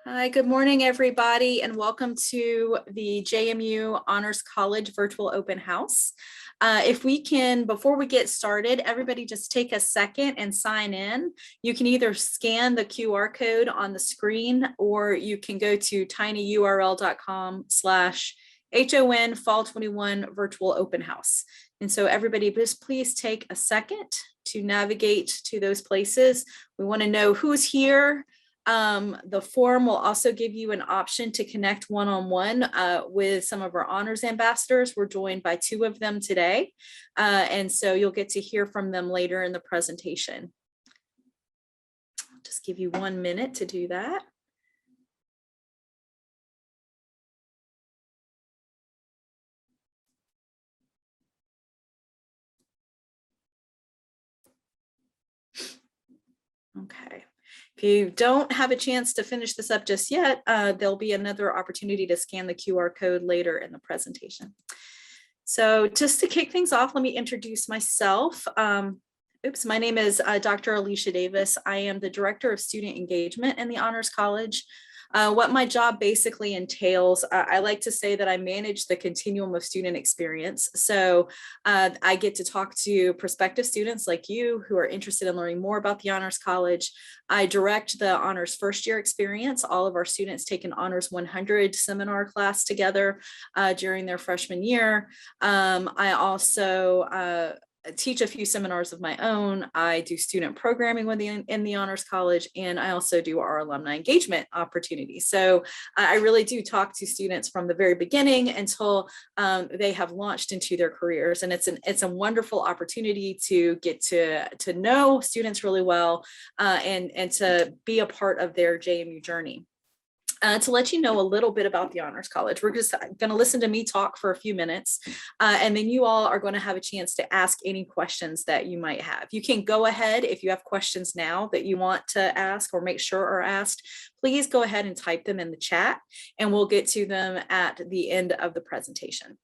Hi, good morning, everybody, and welcome to the JMU Honors College Virtual Open House. If we can, before we get started, everybody just take a second and sign in. You can either scan the QR code on the screen, or you can go to tinyurl.com/HON Fall 21 Virtual Open House. And so everybody, just please take a second to navigate to those places. We want to know who's here. The forum will also give you an option to connect one-on-one with some of our honors ambassadors. We're joined by two of them today, and so you'll get to hear from them later in the presentation. I'll just give you 1 minute to do that. Okay. If you don't have a chance to finish this up just yet, there'll be another opportunity to scan the QR code later in the presentation. So just to kick things off, let me introduce myself. My name is Dr. Alicia Davis. I am the Director of Student Engagement in the Honors College. What my job basically entails, I like to say that I manage the continuum of student experience. So I get to talk to prospective students like you who are interested in learning more about the Honors College. I direct the Honors First Year experience. All of our students take an Honors 100 seminar class together during their freshman year. I also teach a few seminars of my own. I do student programming in the Honors College, and I also do our alumni engagement opportunities. So I really do talk to students from the very beginning until they have launched into their careers. And it's a wonderful opportunity to get to know students really well and to be a part of their JMU journey. To let you know a little bit about the Honors College, we're just going to listen to me talk for a few minutes, and then you all are going to have a chance to ask any questions that you might have. You can go ahead if you have questions now that you want to ask or make sure are asked, please go ahead and type them in the chat, and we'll get to them at the end of the presentation.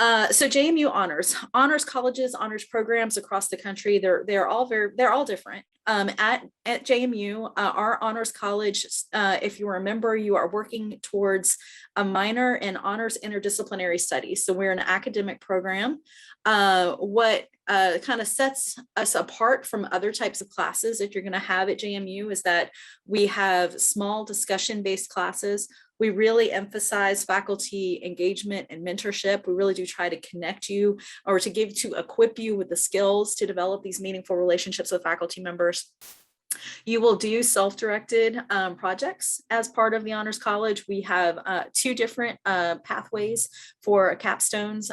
So JMU honors colleges, honors programs across the country. They're all different. At JMU, our honors college, if you remember, you are working towards a minor in honors interdisciplinary studies. So we're an academic program. What kind of sets us apart from other types of classes that you're going to have at JMU is that we have small discussion-based classes. We really emphasize faculty engagement and mentorship. We really do try to connect you or to equip you with the skills to develop these meaningful relationships with faculty members. You will do self-directed projects as part of the Honors College. We have two different pathways for capstones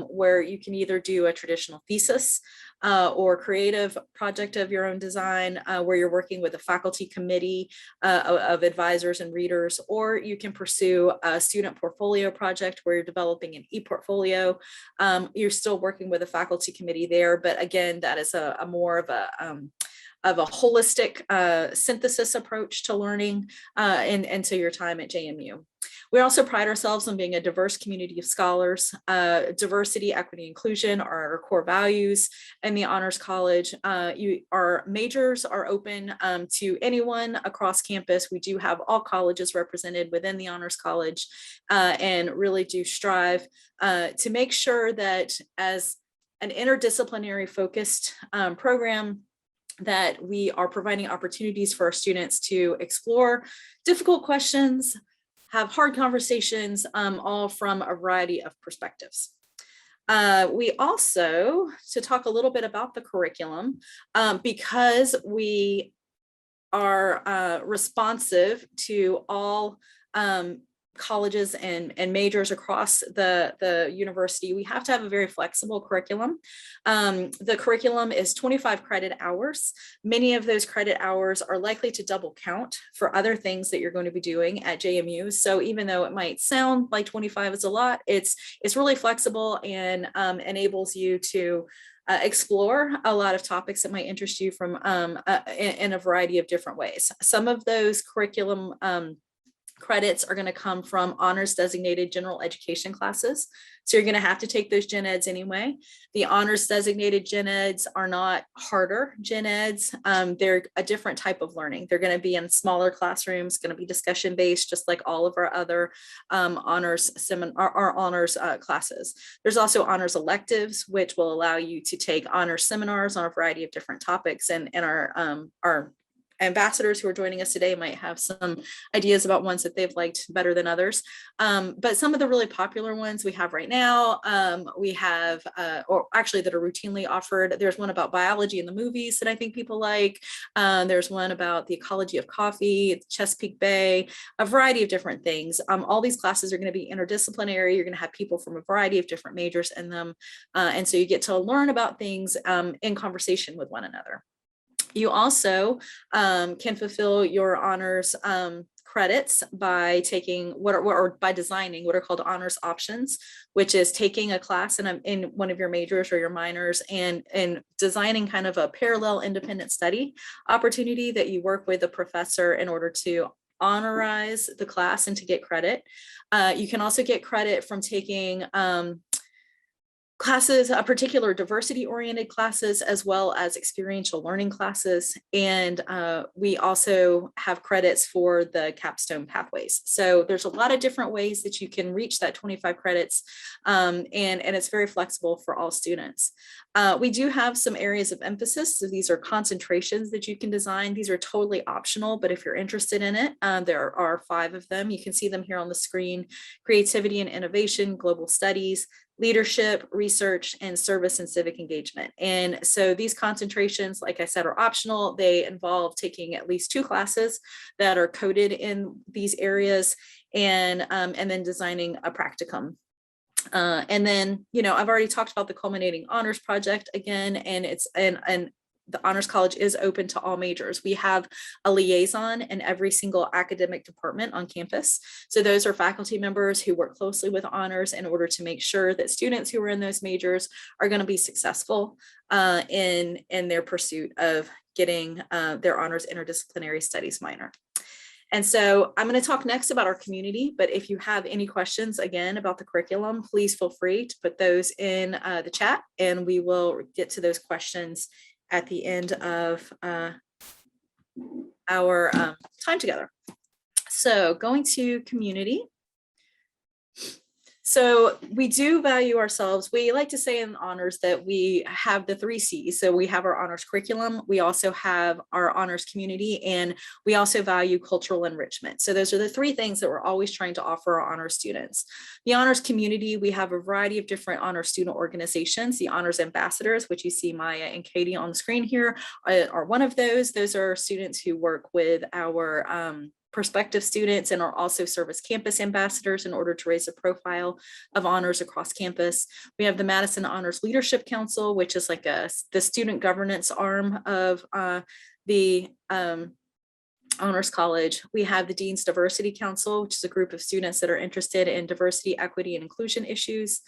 where you can either do a traditional thesis or creative project of your own design where you're working with a faculty committee of advisors and readers, or you can pursue a student portfolio project where you're developing an e-portfolio. You're still working with a faculty committee there, but again, that is a more of a holistic synthesis approach to learning and to your time at JMU. We also pride ourselves on being a diverse community of scholars. Diversity, equity, inclusion are our core values in the Honors College. Our majors are open to anyone across campus. We do have all colleges represented within the Honors College and really do strive to make sure that as an interdisciplinary focused program, that we are providing opportunities for our students to explore difficult questions, have hard conversations, all from a variety of perspectives. We also, to talk a little bit about the curriculum, because we are responsive to all colleges and majors across the university, we have to have a very flexible curriculum. The curriculum is 25 credit hours. Many of those credit hours are likely to double count for other things that you're going to be doing at JMU. So even though it might sound like 25 is a lot, it's really flexible and enables you to explore a lot of topics that might interest you from in a variety of different ways. Some of those curriculum credits are going to come from honors designated general education classes. So you're going to have to take those gen eds anyway. The honors designated gen eds are not harder gen eds. They're a different type of learning. They're going to be in smaller classrooms, going to be discussion based, just like all of our other honors classes. There's also honors electives, which will allow you to take honors seminars on a variety of different topics. And our ambassadors who are joining us today might have some ideas about ones that they've liked better than others. But some of the really popular ones we have right now, we have, or actually that are routinely offered. There's one about biology in the movies that I think people like. There's one about the ecology of coffee, Chesapeake Bay, a variety of different things. All these classes are going to be interdisciplinary. You're going to have people from a variety of different majors in them. And so you get to learn about things in conversation with one another. You also can fulfill your honors credits by taking by designing what are called honors options, which is taking a class in one of your majors or your minors and designing kind of a parallel independent study opportunity that you work with a professor in order to honorize the class and to get credit. You can also get credit from taking classes, particular diversity-oriented classes, as well as experiential learning classes. And we also have credits for the capstone pathways. So there's a lot of different ways that you can reach that 25 credits, and it's very flexible for all students. We do have some areas of emphasis. So these are concentrations that you can design. These are totally optional, but if you're interested in it, there are 5 of them. You can see them here on the screen: creativity and innovation, global studies, leadership, research, and service and civic engagement. And so these concentrations, like I said, are optional. They involve taking at least 2 classes that are coded in these areas and then designing a practicum. And then, I've already talked about the culminating honors project again, and the Honors College is open to all majors. We have a liaison in every single academic department on campus. So those are faculty members who work closely with honors in order to make sure that students who are in those majors are going to be successful in their pursuit of getting their honors interdisciplinary studies minor. And so I'm going to talk next about our community, but if you have any questions, again, about the curriculum, please feel free to put those in the chat, and we will get to those questions at the end of our time together. So going to community. So we do value ourselves. We like to say in honors that we have the 3 C's. So we have our honors curriculum, we also have our honors community, and we also value cultural enrichment. So those are the 3 things that we're always trying to offer our honors students. The honors community, we have a variety of different honors student organizations. The honors ambassadors, which you see Maya and Katie on the screen here, are one of those. Those are students who work with our prospective students and are also serve as campus ambassadors in order to raise a profile of honors across campus. We have the Madison Honors Leadership Council, which is like the student governance arm of the Honors College. We have the Dean's Diversity Council, which is a group of students that are interested in diversity, equity, and inclusion issues.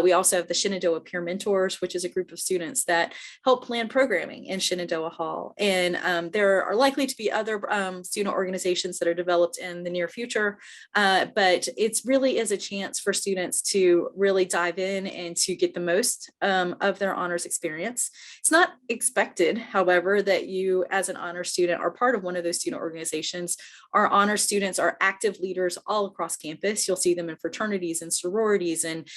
We also have the Shenandoah Peer Mentors, which is a group of students that help plan programming in Shenandoah Hall. And there are likely to be other student organizations that are developed in the near future, but it really is a chance for students to really dive in and to get the most of their honors experience. It's not expected, however, that you as an honor student are part of one of those student organizations. Our honor students are active leaders all across campus. You'll see them in fraternities and sororities and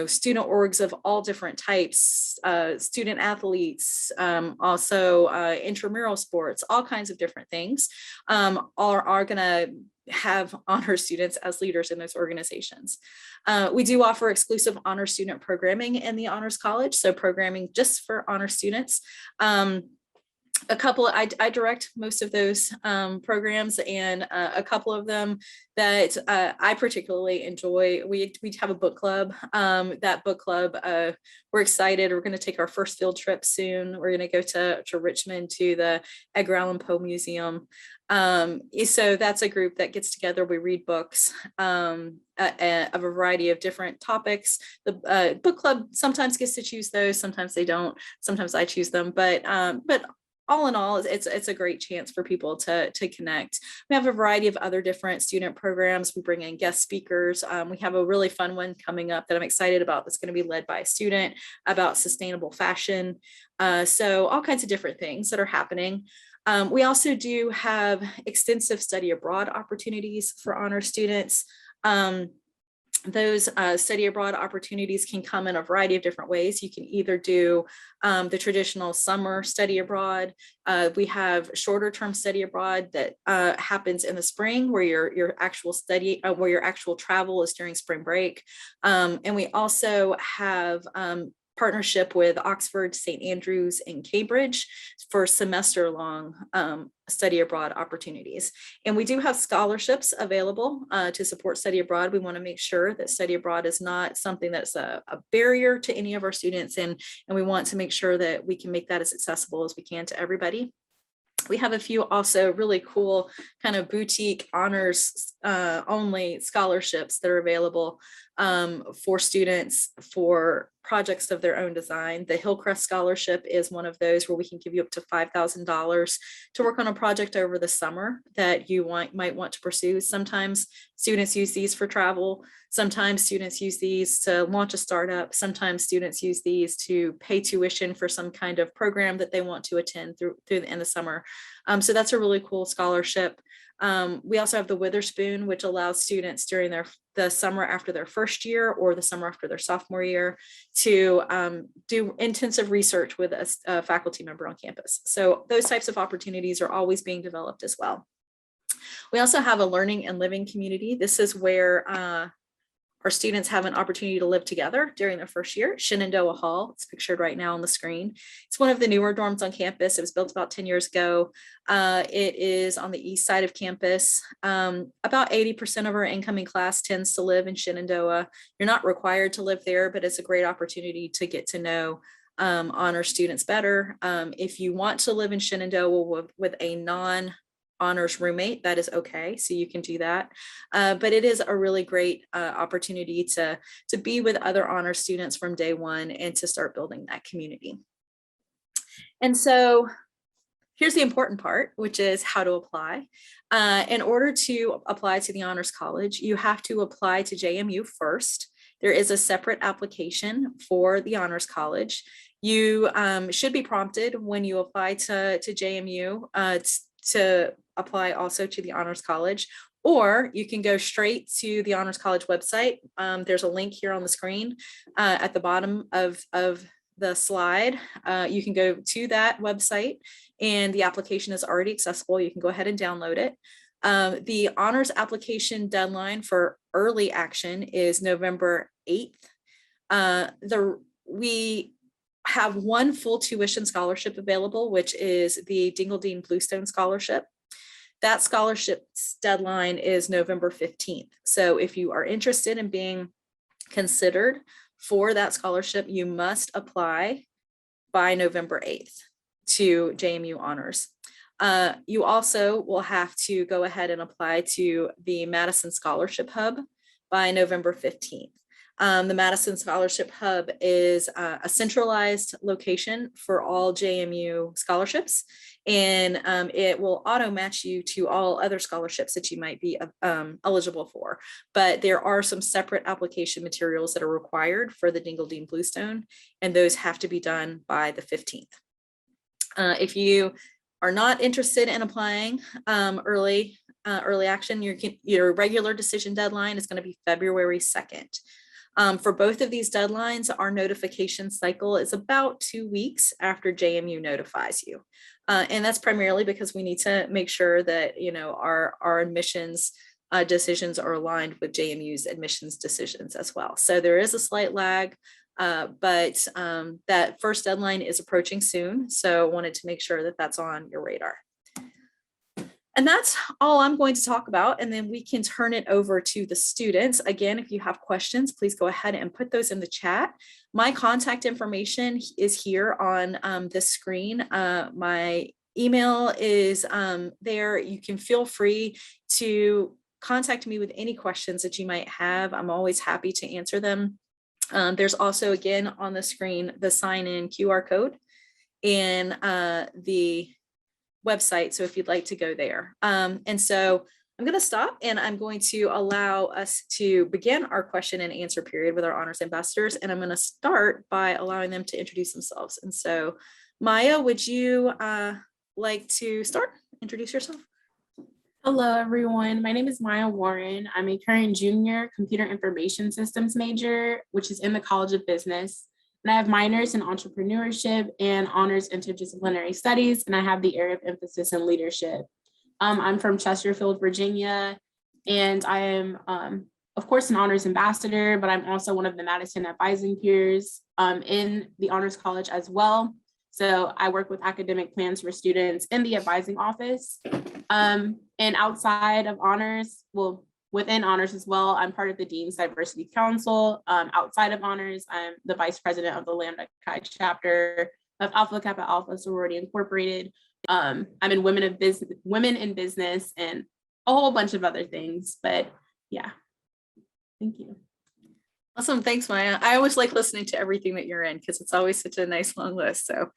student orgs of all different types, student athletes, also intramural sports, all kinds of different things are going to have honor students as leaders in those organizations. We do offer exclusive honor student programming in the Honors College, so programming just for honor students. I direct most of those programs, and a couple of them that I particularly enjoy. We have a book club. That book club, we're excited. We're going to take our first field trip soon. We're going to go to Richmond to the Edgar Allan Poe Museum. So that's a group that gets together. We read books of a variety of different topics. The book club sometimes gets to choose those. Sometimes they don't. Sometimes I choose them. But all in all, it's a great chance for people to connect. We have a variety of other different student programs. We bring in guest speakers. We have a really fun one coming up that I'm excited about that's going to be led by a student about sustainable fashion. So all kinds of different things that are happening. We also do have extensive study abroad opportunities for honor students. Those study abroad opportunities can come in a variety of different ways. You can either do the traditional summer study abroad. We have shorter term study abroad that happens in the spring, where your actual study, where your actual travel is during spring break. And we also have partnership with Oxford, St. Andrews, and Cambridge for semester-long study abroad opportunities. And we do have scholarships available to support study abroad. We want to make sure that study abroad is not something that's a barrier to any of our students, and we want to make sure that we can make that as accessible as we can to everybody. We have a few also really cool kind of boutique honors only scholarships that are available for students for projects of their own design. The Hillcrest Scholarship is one of those where we can give you up to $5,000 to work on a project over the summer that you might want to pursue. Sometimes students use these for travel. Sometimes students use these to launch a startup. Sometimes students use these to pay tuition for some kind of program that they want to attend through the end of summer. So that's a really cool scholarship. We also have the Witherspoon, which allows students during the summer after their first year or the summer after their sophomore year to do intensive research with a faculty member on campus. So those types of opportunities are always being developed as well. We also have a learning and living community. This is where our students have an opportunity to live together during their first year. Shenandoah Hall, it's pictured right now on the screen. It's one of the newer dorms on campus. It was built about 10 years ago. It is on the east side of campus. About 80% of our incoming class tends to live in Shenandoah. You're not required to live there, but it's a great opportunity to get to know honor students better. If you want to live in Shenandoah with a non-honors roommate, that is okay, so you can do that, but it is a really great opportunity to be with other honor students from day one and to start building that community. And so here's the important part, which is how to apply. In order to apply to the Honors College, you have to apply to JMU first. There is a separate application for the Honors College. You should be prompted when you apply to JMU to apply also to the Honors College, or you can go straight to the Honors College website. There's a link here on the screen at the bottom of the slide. You can go to that website and the application is already accessible. You can go ahead and download it. The honors application deadline for early action is November 8th. We have one full tuition scholarship available, which is the Dingle-Dean Bluestone Scholarship. That scholarship's deadline is November 15th. So if you are interested in being considered for that scholarship, you must apply by November 8th to JMU Honors. You also will have to go ahead and apply to the Madison Scholarship Hub by November 15th. The Madison Scholarship Hub is a centralized location for all JMU scholarships, and it will auto match you to all other scholarships that you might be eligible for. But there are some separate application materials that are required for the Dingle-Dean Bluestone, and those have to be done by the 15th. If you are not interested in applying early action, your regular decision deadline is going to be February 2nd. For both of these deadlines, our notification cycle is about 2 weeks after JMU notifies you. And that's primarily because we need to make sure that, our admissions decisions are aligned with JMU's admissions decisions as well. So there is a slight lag, but that first deadline is approaching soon. So wanted to make sure that that's on your radar. And that's all I'm going to talk about. And then we can turn it over to the students. Again, if you have questions, please go ahead and put those in the chat. My contact information is here on this screen. My email is there. You can feel free to contact me with any questions that you might have. I'm always happy to answer them. There's also, again, on the screen, the sign-in QR code and the website. So if you'd like to go there. And so I'm going to stop and I'm going to allow us to begin our question and answer period with our honors ambassadors. And I'm going to start by allowing them to introduce themselves. And so Maya, would you like to start? Introduce yourself. Hello, everyone. My name is Maya Warren. I'm a current junior computer information systems major, which is in the College of Business. And I have minors in entrepreneurship and honors interdisciplinary studies, and I have the area of emphasis in leadership. I'm from Chesterfield, Virginia, and I am, of course, an honors ambassador, but I'm also one of the Madison advising peers in the Honors College as well. So I work with academic plans for students in the advising office. And outside of honors, well, within honors as well, I'm part of the Dean's Diversity Council. Outside of honors, I'm the vice president of the Lambda Chi chapter of Alpha Kappa Alpha Sorority Incorporated. I'm in Women in Business, and a whole bunch of other things. But yeah, thank you. Awesome. Thanks, Maya. I always like listening to everything that you're in because it's always such a nice long list. So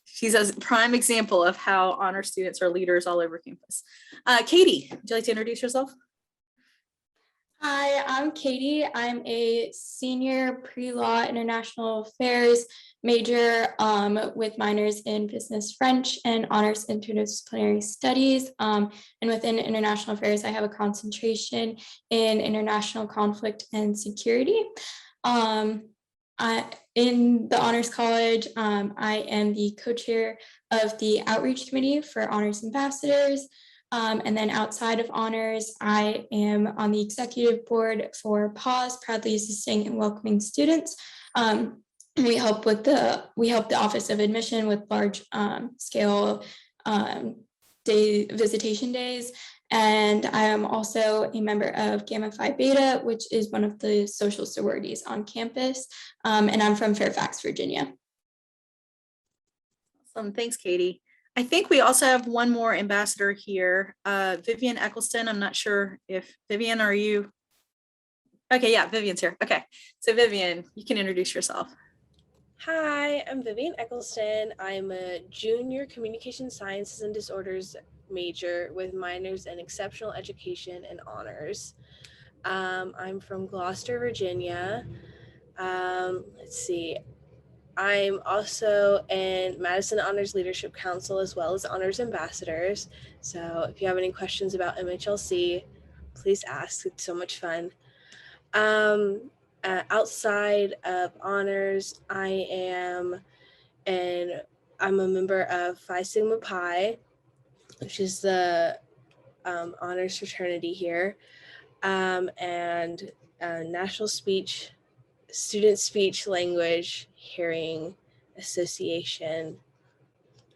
she's a prime example of how honor students are leaders all over campus. Katie, would you like to introduce yourself? Hi, I'm Katie. I'm a senior pre-law international affairs major with minors in business French and honors interdisciplinary studies. And within international affairs, I have a concentration in international conflict and security. In the Honors College, I am the co-chair of the outreach committee for honors ambassadors. And then outside of honors, I am on the executive board for PAWS, Proudly Assisting and Welcoming Students. We help the Office of Admission with large scale visitation days. And I am also a member of Gamma Phi Beta, which is one of the social sororities on campus. And I'm from Fairfax, Virginia. Awesome. Thanks, Katie. I think we also have one more ambassador here, Vivian Eccleston. I'm not sure if Vivian, are you? Okay, yeah, Vivian's here. Okay, so Vivian, you can introduce yourself. Hi, I'm Vivian Eccleston. I'm a junior communication sciences and disorders major with minors in exceptional education and honors. I'm from Gloucester, Virginia. Let's see. I'm also in Madison Honors Leadership Council as well as Honors Ambassadors. So if you have any questions about MHLC, please ask. It's so much fun. Outside of honors, I'm a member of Phi Sigma Pi, which is the honors fraternity here, and National Student Speech Language Hearing Association,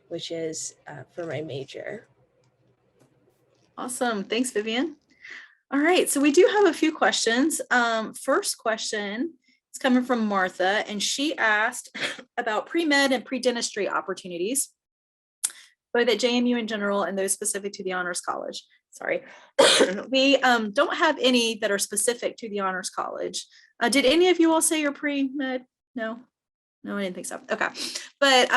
which is for my major. Awesome. Thanks, Vivian. All right, so we do have a few questions. First question is coming from Martha, and she asked about pre-med and pre-dentistry opportunities, both at JMU in general and those specific to the Honors College. Sorry, we don't have any that are specific to the Honors College. Did any of you all say you're pre-med? No, I didn't think so. Okay, but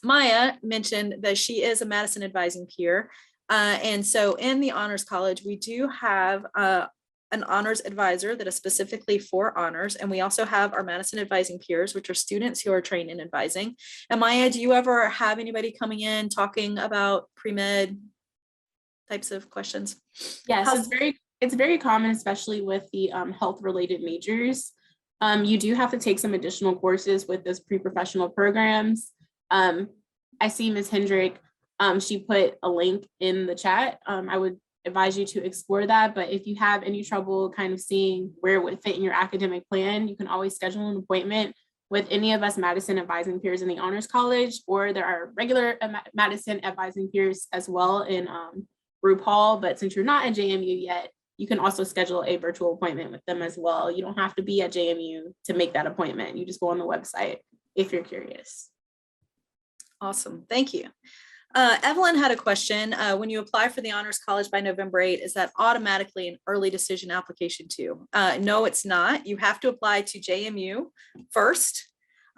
Maya mentioned that she is a Madison advising peer. And so in the Honors College, we do have an honors advisor that is specifically for honors. And we also have our Madison advising peers, which are students who are trained in advising. And Maya, do you ever have anybody coming in talking about pre-med types of questions? Yes, it's very common, especially with the health related majors. You do have to take some additional courses with those pre-professional programs. I see Ms. Hendrick. She put a link in the chat. I would advise you to explore that, but if you have any trouble kind of seeing where it would fit in your academic plan, you can always schedule an appointment with any of us Madison advising peers in the Honors College, or there are regular Madison advising peers as well in Group Hall, but since you're not at JMU yet, you can also schedule a virtual appointment with them as well. You don't have to be at JMU to make that appointment. You just go on the website if you're curious. Awesome, thank you. Evelyn had a question. When you apply for the Honors College by November 8, is that automatically an early decision application too? No, it's not. You have to apply to JMU first.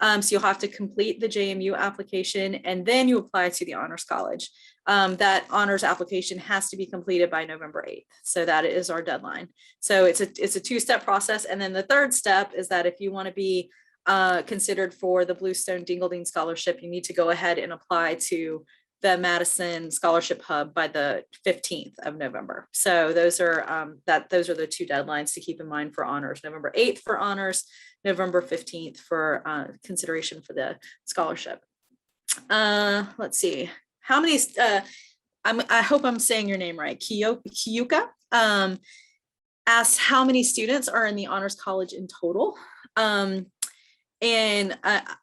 So you'll have to complete the JMU application and then you apply to the Honors College. That honors application has to be completed by November 8th. So that is our deadline. So it's a two-step process. And then the third step is that if you want to be considered for the Bluestone Dingleding Scholarship, you need to go ahead and apply to the Madison Scholarship Hub by the 15th of November. So those are the two deadlines to keep in mind for honors. November 8th for honors, November 15th for consideration for the scholarship. Let's see. How many, I hope I'm saying your name right, Kiyuka asked how many students are in the Honors College in total. And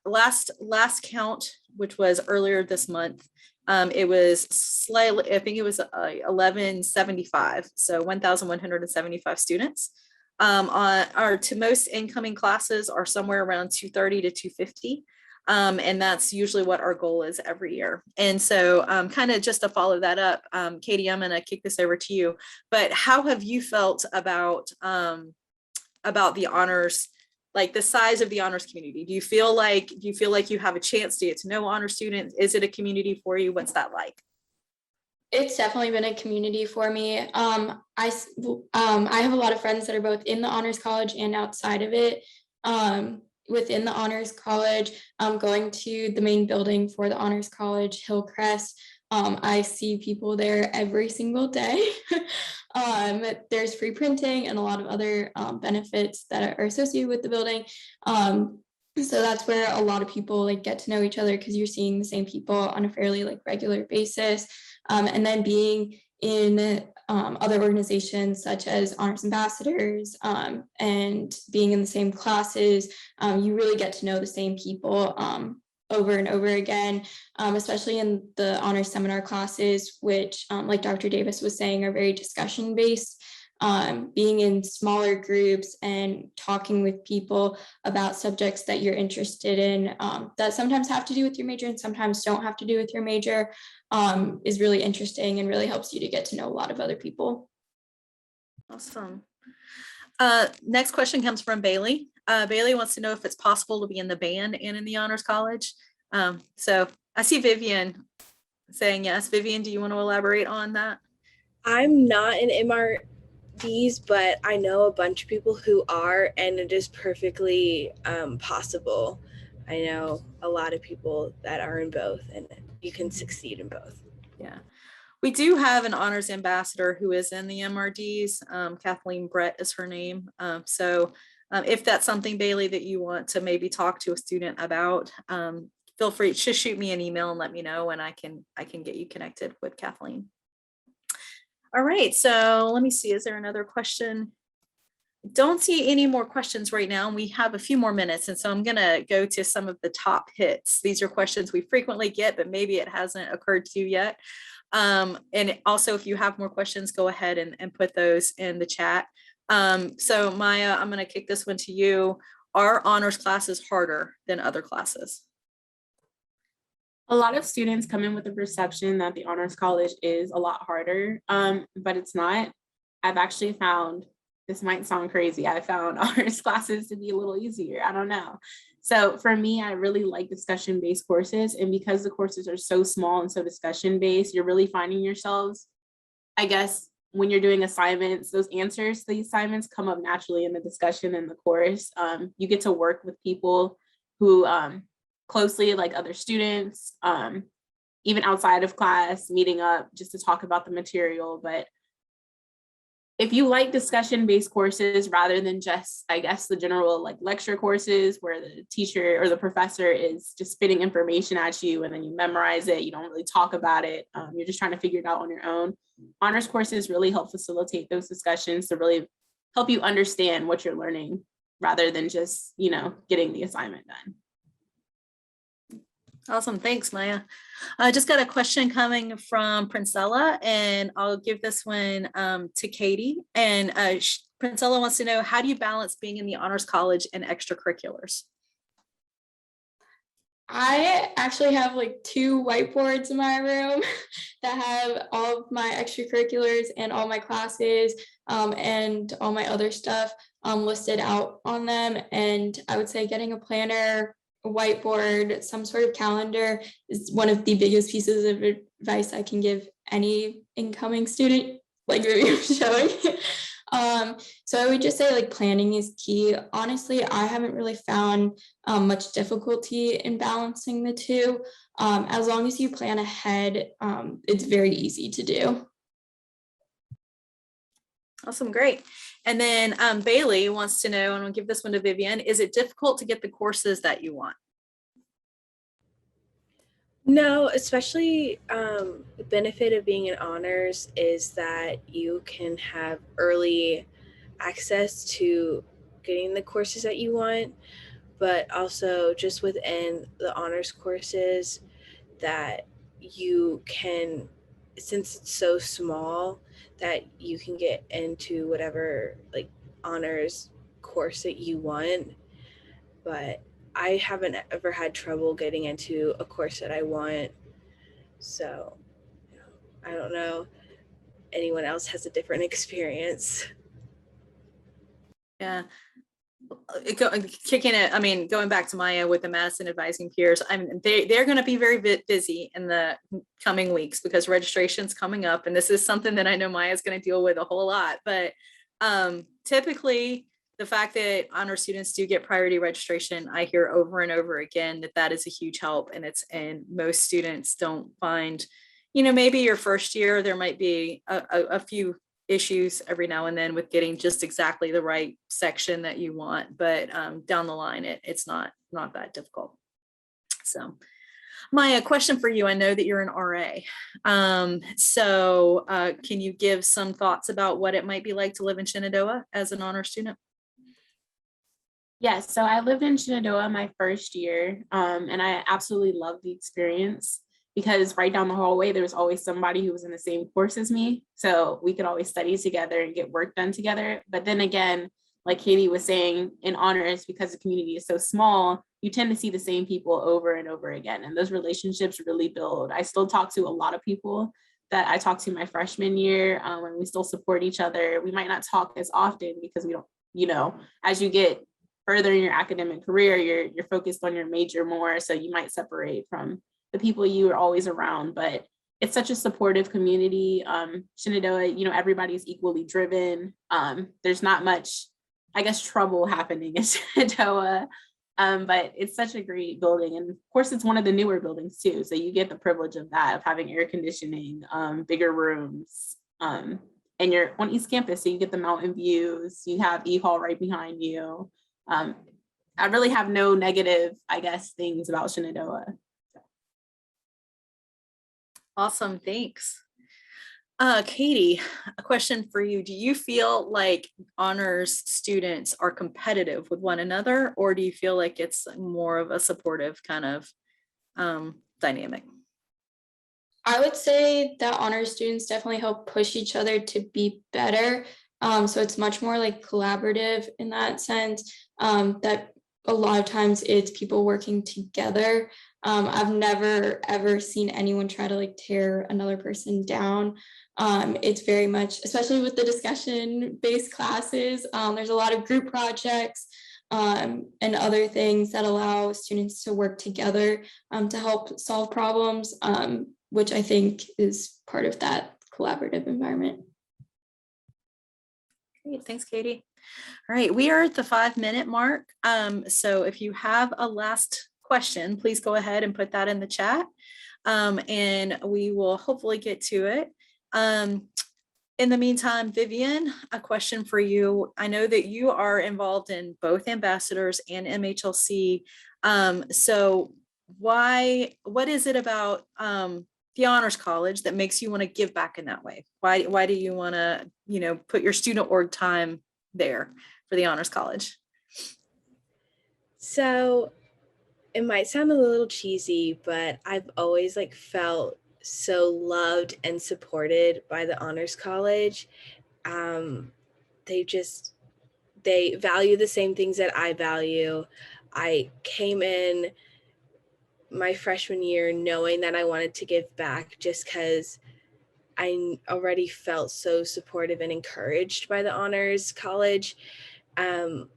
last count, which was earlier this month, it was slightly, I think it was 1175, so 1,175 students. Our to most incoming classes are somewhere around 230 to 250. And that's usually what our goal is every year. And so kind of just to follow that up, Katie, I'm gonna kick this over to you, but how have you felt about the honors, like the size of the honors community? Do you feel like you have a chance to get to know honor students? Is it a community for you? What's that like? It's definitely been a community for me. I have a lot of friends that are both in the Honors College and outside of it. Within the Honors College, going to the main building for the Honors College, Hillcrest. I see people there every single day. There's free printing and a lot of other benefits that are associated with the building. So that's where a lot of people like get to know each other because you're seeing the same people on a fairly like regular basis. And then being in other organizations such as Honors Ambassadors and being in the same classes, you really get to know the same people over and over again, especially in the honors seminar classes, which like Dr. Davis was saying, are very discussion based. Being in smaller groups and talking with people about subjects that you're interested in that sometimes have to do with your major and sometimes don't have to do with your major is really interesting and really helps you to get to know a lot of other people. Awesome. Next question comes from Bailey. Bailey wants to know if it's possible to be in the band and in the Honors College. So I see Vivian saying yes. Vivian, do you want to elaborate on that? I'm not an MRDs, but I know a bunch of people who are, and it is perfectly possible. I know a lot of people that are in both, and you can succeed in both. Yeah. We do have an honors ambassador who is in the MRDs. Kathleen Brett is her name. So if that's something, Bailey, that you want to maybe talk to a student about, feel free to shoot me an email and let me know, and I can get you connected with Kathleen. All right, so let me see, is there another question? Don't see any more questions right now. We have a few more minutes, and so I'm gonna go to some of the top hits. These are questions we frequently get, but maybe it hasn't occurred to you yet. And also, if you have more questions, go ahead and put those in the chat. So Maya, I'm gonna kick this one to you. Are honors classes harder than other classes? A lot of students come in with the perception that the Honors College is a lot harder, but it's not. I've actually found, this might sound crazy, I found honors classes to be a little easier. I don't know. So for me, I really like discussion-based courses. And because the courses are so small and so discussion-based, you're really finding yourselves, I guess, when you're doing assignments, those answers to the assignments come up naturally in the discussion in the course. You get to work with people who closely, like other students, even outside of class, meeting up just to talk about the material. But if you like discussion-based courses rather than just, I guess, the general like lecture courses where the teacher or the professor is just spitting information at you and then you memorize it, you don't really talk about it, you're just trying to figure it out on your own. Honors courses really help facilitate those discussions to really help you understand what you're learning rather than just, you know, getting the assignment done. Awesome, thanks, Maya. I just got a question coming from Princella, and I'll give this one to Katie. And Princella wants to know, how do you balance being in the Honors College and extracurriculars? I actually have like 2 whiteboards in my room that have all of my extracurriculars and all my classes and all my other stuff listed out on them. And I would say getting a planner a whiteboard, some sort of calendar is one of the biggest pieces of advice I can give any incoming student, like Vivian was showing. So I would just say like planning is key. Honestly, I haven't really found much difficulty in balancing the two. As long as you plan ahead, it's very easy to do. Awesome, great. And then Bailey wants to know, and I'll give this one to Vivian, is it difficult to get the courses that you want? No, especially the benefit of being in honors is that you can have early access to getting the courses that you want, but also just within the honors courses that you can, since it's so small, that you can get into whatever like honors course that you want. But I haven't ever had trouble getting into a course that I want. So I don't know. Anyone else has a different experience. Yeah. Kicking it, I mean, going back to Maya with the Madison advising peers, I mean, they're going to be very busy in the coming weeks because registration's coming up. And this is something that I know Maya's going to deal with a whole lot. But typically, the fact that honor students do get priority registration, I hear over and over again that is a huge help. And most students don't find, maybe your first year, there might be a few issues every now and then with getting just exactly the right section that you want, but down the line it's not that difficult. So Maya, question for you. I know that you're an RA, so can you give some thoughts about what it might be like to live in Shenandoah as an honor student? Yes, so I lived in Shenandoah my first year, and I absolutely loved the experience because right down the hallway, there was always somebody who was in the same course as me. So we could always study together and get work done together. But then again, like Katie was saying, in honors, because the community is so small, you tend to see the same people over and over again. And those relationships really build. I still talk to a lot of people that I talked to my freshman year, and we still support each other. We might not talk as often because we don't, as you get further in your academic career, you're focused on your major more. So you might separate from the people you are always around, but it's such a supportive community. Shenandoah, everybody's equally driven. There's not much, I guess, trouble happening in Shenandoah, but it's such a great building. And of course, it's one of the newer buildings too. So you get the privilege of that, of having air conditioning, bigger rooms, and you're on East Campus. So you get the mountain views, you have E Hall right behind you. I really have no negative, I guess, things about Shenandoah. Awesome, thanks. Katie, a question for you. Do you feel like honors students are competitive with one another, or do you feel like it's more of a supportive kind of dynamic? I would say that honors students definitely help push each other to be better. So it's much more like collaborative in that sense, that a lot of times it's people working together. I've never ever seen anyone try to like tear another person down. It's very much, especially with the discussion-based classes, there's a lot of group projects and other things that allow students to work together to help solve problems, which I think is part of that collaborative environment. Great, thanks, Katie. All right, we are at the 5-minute mark. So if you have a last question, please go ahead and put that in the chat, and we will hopefully get to it. In the meantime, Vivian, a question for you. I know that you are involved in both ambassadors and MHLC. So what is it about the Honors College that makes you want to give back in that way? Why do you want to, put your student org time there for the Honors College? So it might sound a little cheesy, but I've always felt so loved and supported by the Honors College. They value the same things that I value. I came in my freshman year knowing that I wanted to give back just because I already felt so supportive and encouraged by the Honors College. And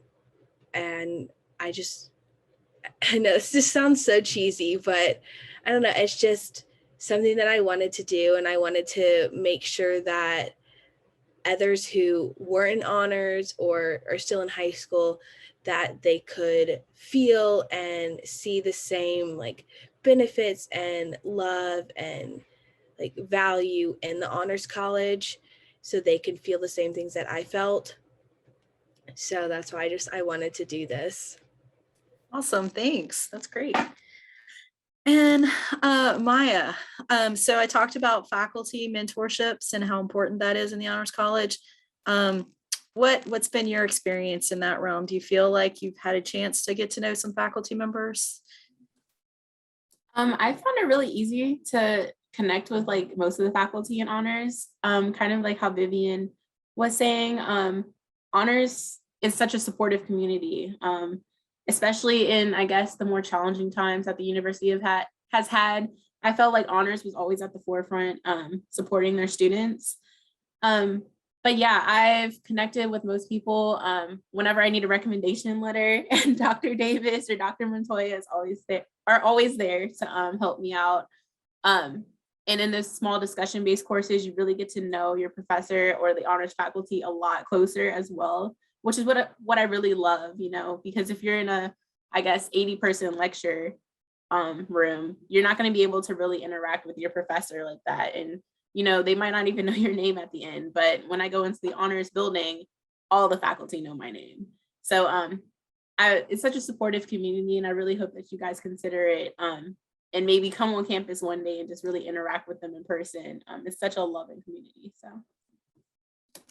I just I know this just sounds so cheesy, but I don't know. It's just something that I wanted to do, and I wanted to make sure that others who were in honors or are still in high school, that they could feel and see the same like benefits and love and like value in the honors college, so they can feel the same things that I felt. So that's why I wanted to do this. Awesome, thanks. That's great. And Maya, so I talked about faculty mentorships and how important that is in the Honors College. What's been your experience in that realm? Do you feel like you've had a chance to get to know some faculty members? I found it really easy to connect with like most of the faculty in honors. Kind of like how Vivian was saying, honors is such a supportive community, especially in, I guess, the more challenging times that the university has had. I felt like honors was always at the forefront, supporting their students. But yeah, I've connected with most people whenever I need a recommendation letter, and Dr. Davis or Dr. Montoya are always there to help me out. And in those small discussion-based courses, you really get to know your professor or the honors faculty a lot closer as well, which is what I really love, because if you're in a, I guess, 80-person lecture room, you're not going to be able to really interact with your professor like that. And they might not even know your name at the end, but when I go into the honors building, all the faculty know my name. So it's such a supportive community, and I really hope that you guys consider it and maybe come on campus one day and just really interact with them in person. It's such a loving community. So.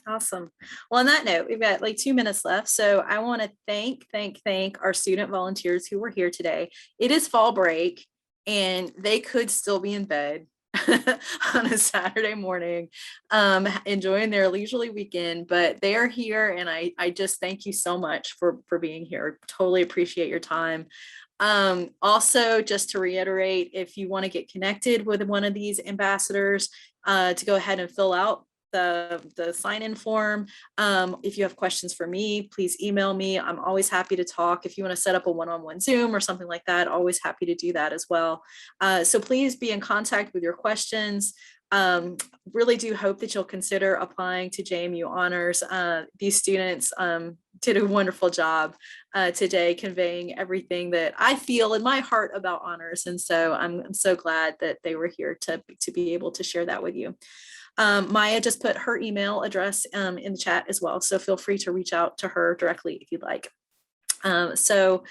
Awesome. Well, on that note, we've got like 2 minutes left. So I want to thank our student volunteers who were here today. It is fall break and they could still be in bed on a Saturday morning, enjoying their leisurely weekend, but they are here. And I just thank you so much for being here. Totally appreciate your time. Also, just to reiterate, if you want to get connected with one of these ambassadors, to go ahead and fill out the sign-in form. If you have questions for me, please email me. I'm always happy to talk. If you want to set up a one-on-one Zoom or something like that, always happy to do that as well. So please be in contact with your questions. Really do hope that you'll consider applying to JMU Honors. These students did a wonderful job today conveying everything that I feel in my heart about honors. And so I'm so glad that they were here to be able to share that with you. Maya just put her email address in the chat as well. So feel free to reach out to her directly if you'd like. So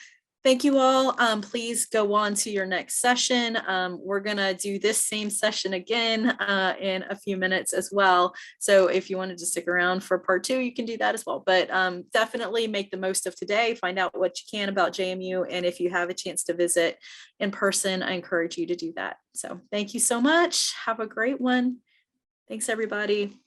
thank you all. Please go on to your next session. We're gonna do this same session again in a few minutes as well. So if you wanted to stick around for part 2, you can do that as well. But definitely make the most of today, find out what you can about JMU. And if you have a chance to visit in person, I encourage you to do that. So thank you so much. Have a great one. Thanks, everybody.